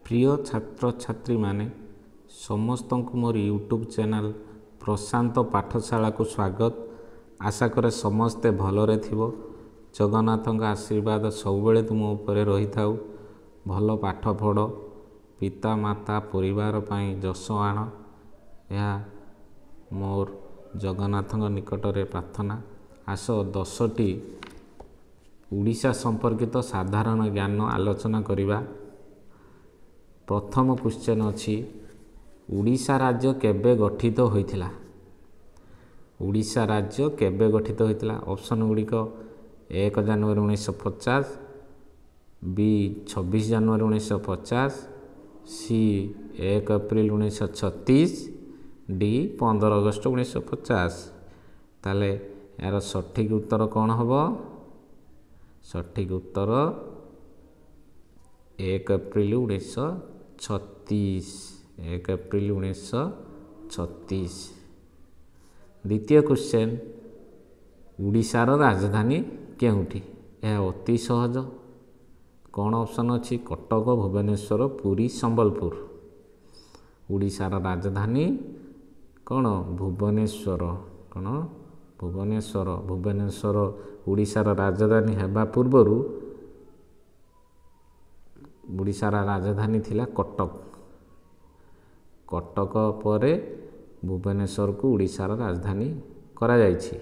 प्रिय छात्र छात्री माने समस्त को मोर यूट्यूब चैनल प्रशांत पाठशाला को स्वागत। आशा करे समस्ते भलरे थिबो। जगन्नाथ आशीर्वाद सबुबले तुम उपरे रही थाउ। भल पाठ पढ़, पिता माता परिवार पाई जस आण, यह मोर जगन्नाथ निकट रे प्रार्थना। आस 10टी ओडिशा संपर्कित साधारण ज्ञान आलोचना करिबा। प्रथम क्वेश्चन अछि, ओडिशा राज्य केबे गठित होइथिला? ओडिशा राज्य केबे गठित होइथिला? ऑप्शन गुड़िक 1 जनवरी 1950, बी 26 जनवरी 1950, सी 1 अप्रैल 1936, डी 15 अगस्त 1950। ताले यार सठिक उत्तर कौन हबो? सठिक उत्तर 1 अप्रैल 1936। 1 अप्रैल 1936। द्वितीय क्वेश्चन, ओडिशार राजधानी केउठी? यह अति सहज। कौन ऑप्शन अच्छी? कटक, भुवनेश्वर, पुरी, संबलपुर। ओडिशार राजधानी कौन? भुवनेश्वर। कौन? भुवनेश्वर। भुवनेश्वर ओडिशार राजधानी हेबा पूर्वरु ओडिशार राजधानी थिला कटक। कटक परे भुवनेश्वर को ओडिशार राजधानी करा जायछि।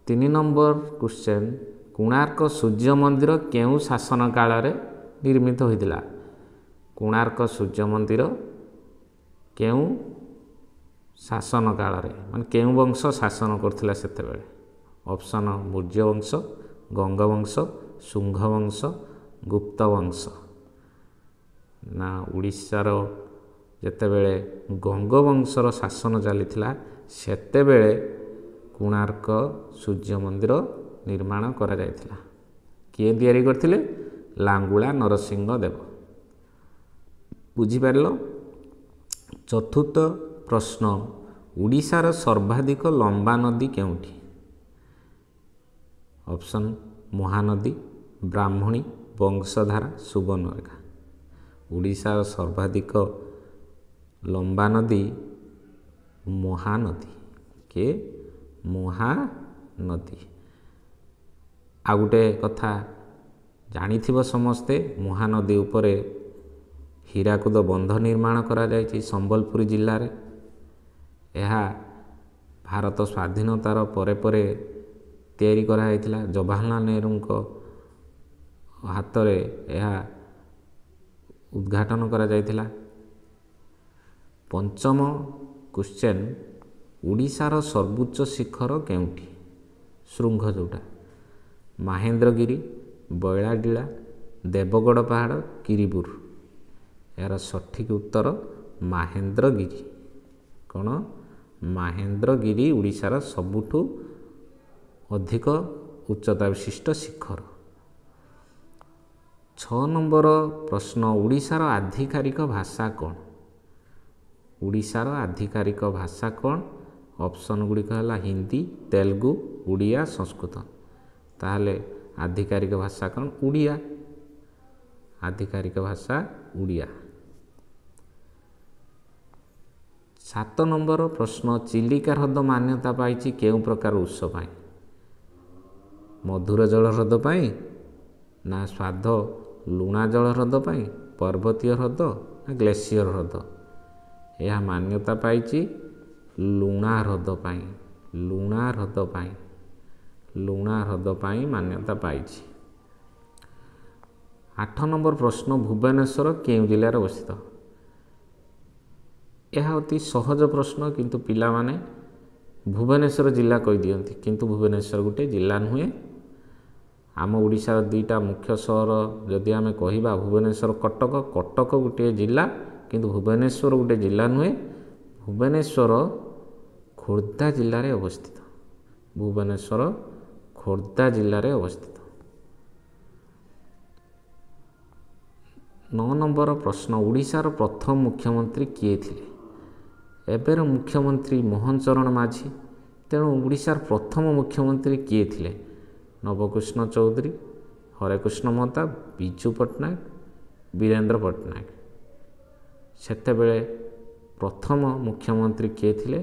3 नंबर क्वेश्चन, कोणार्क सूर्य मंदिर केउ शासन काल रे निर्मित होइतिला? कोणार्क सूर्य मंदिर केउ शासन काल रे माने केउ वंश शासन करथिला सेते बेले? ऑप्शन मौर्य वंश, गंग वंश, शुंग वंश, गुप्त वंश। ना ओडिशार जेतेबेले गंग वंशर शासन चलीथिला सेतेबेले कोणार्क सूर्य मंदिर निर्माण करा जायथिला। किए तयारी करथिले? लांगुला नरसिंह देव। बुझी पारलो? चतुर्थ प्रश्न, ओडिशार सर्वाधिक लंबा नदी केउठी? ऑप्शन महानदी, ब्राह्मणी, वंशधारा, सुवर्णरेखा। ओडिशार सर्वाधिक लंबा नदी महानदी। के? महानदी। आ गोटे कथा जानिथिबो समस्ते, महानदी उपरे हीराकुद बंध निर्माण करा जायछि संबलपुर जिल्ला रे। यह भारत स्वाधीनतार परे परे तैयारी करा जायथिला। जवाहरलाल नेहरू को हाथ रे यह उद्घाटन करा जायथिला। पंचम क्वेश्चन, ओडिशार सर्वोच्च शिखर केउठी? शृंग जोटा। महेंद्रगिरी, बैलाडीला, देवगड़ पहाड़, किरीपुर। यार सठिक उत्तर महेंद्रगिरी। कौन? महेंद्रगिरी ओडिशार सबुठु अधिक उच्चता विशिष्ट शिखर। 6 नंबर प्रश्न, ओडिशार आधिकारिक भाषा कौन? ओडिशार आधिकारिक भाषा कौन? ऑप्शन गुड़िक है हिंदी, तेलुगु, उड़िया, संस्कृत। ताहले आधिकारिक भाषा कौन? उड़िया। आधिकारिक भाषा उड़िया। 7 नंबर प्रश्न, चिलिका ह्रद मान्यता पाइछि केउ प्रकार उत्स पाई? मधुर जल ह्रद पाई, ना स्वाद लुणा जल ह्रद पाई, पर्वतीय ह्रद, ना ग्लेशियर ह्रद? यह मान्यता पाइछि लुणा ह्रद पाई। लुणा ह्रद पाई। लुणा ह्रद पाई मान्यता पाइछि। 8 नंबर प्रश्न, भुवनेश्वर केउ जिल्लार अवस्थित? यह अति सहज प्रश्न, किंतु पिला माने भुवनेश्वर जिला कहि दियंती, किंतु भुवनेश्वर गोटे जिला नुहे। आम ओडिशार 2टा मुख्य सहर जदि आमे कहिबा भुवनेश्वर, कटक। कटक गोटे जिला, किंतु भुवनेश्वर गोटे जिला नुहे। भुवनेश्वर खोर्धा जिल्ला रे अवस्थित। भुवनेश्वर खोर्धा जिल्ला रे अवस्थित। 9 नंबर प्रश्न, ओडिशार प्रथम मुख्यमंत्री किए थिले? एबेर मुख्यमंत्री मोहन चरण माझी। तेणु ओडिशार प्रथम मुख्यमंत्री किए थिले? नवकृष्ण चौधरी, हरेकृष्ण महताब, विजू पट्टनायक, ବୀରେନ୍ଦ୍ର ପଟ୍ଟନାୟକ। ସେତେବେଳେ ପ୍ରଥମ ମୁଖ୍ୟମନ୍ତ୍ରୀ କିଏ ଥିଲେ?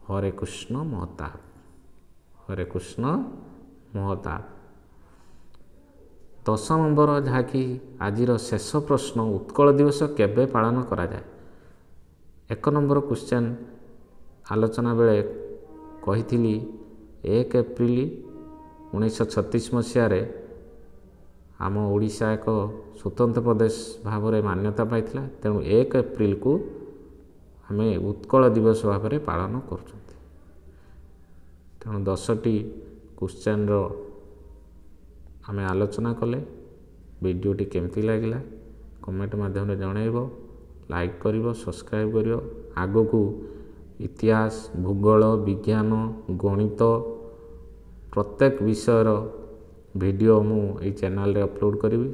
ହରେକୃଷ୍ଣ ମହତାବ। ହରେକୃଷ୍ଣ ମହତାବ। 10 ନମ୍ବର, ଯାହାକି ଆଜିର ଶେଷ ପ୍ରଶ୍ନ, ଉତ୍କଳ ଦିବସ କେବେ ପାଳନ କରାଯାଏ? 1 ନମ୍ବର କ୍ୱେଶ୍ଚନ୍ ଆଲୋଚନା ବେଳେ କହିଥିଲି 1 ଏପ୍ରିଲ 1936 ମସିହାରେ ଆମ ଓଡ଼ିଶା ଏକ ସ୍ୱତନ୍ତ୍ର ପ୍ରଦେଶ ଭାବରେ ମାନ୍ୟତା ପାଇଥିଲା। ତେଣୁ 1 ଏପ୍ରିଲକୁ ଆମେ ଉତ୍କଳ ଦିବସ ଭାବରେ ପାଳନ କରୁଛନ୍ତି। ତେଣୁ 10ଟି କ୍ୱେଶ୍ଚନ୍ର ଆମେ ଆଲୋଚନା କଲେ। ଭିଡ଼ିଓଟି କେମିତି ଲାଗିଲା କମେଣ୍ଟ ମାଧ୍ୟମରେ ଜଣାଇବ, ଲାଇକ୍ କରିବ, ସବସ୍କ୍ରାଇବ୍ କରିବ। ଆଗକୁ ଇତିହାସ, ଭୂଗୋଳ, ବିଜ୍ଞାନ, ଗଣିତ ପ୍ରତ୍ୟେକ ବିଷୟର ଭିଡ଼ିଓ ମୁଁ ଏଇ ଚ୍ୟାନେଲରେ ଅପଲୋଡ଼ କରିବି।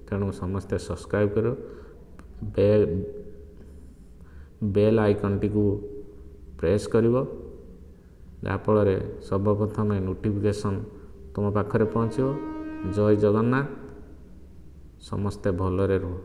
ତେଣୁ ସମସ୍ତେ ସବସ୍କ୍ରାଇବ୍ କରିବ, ବେଲ୍ ଆଇକନ୍ଟିକୁ ପ୍ରେସ୍ କରିବ, ଯାହାଫଳରେ ସର୍ବପ୍ରଥମେ ନୋଟିଫିକେସନ୍ ତୁମ ପାଖରେ ପହଞ୍ଚିବ। ଜୟ ଜଗନ୍ନାଥ। ସମସ୍ତେ ଭଲରେ ରୁହ।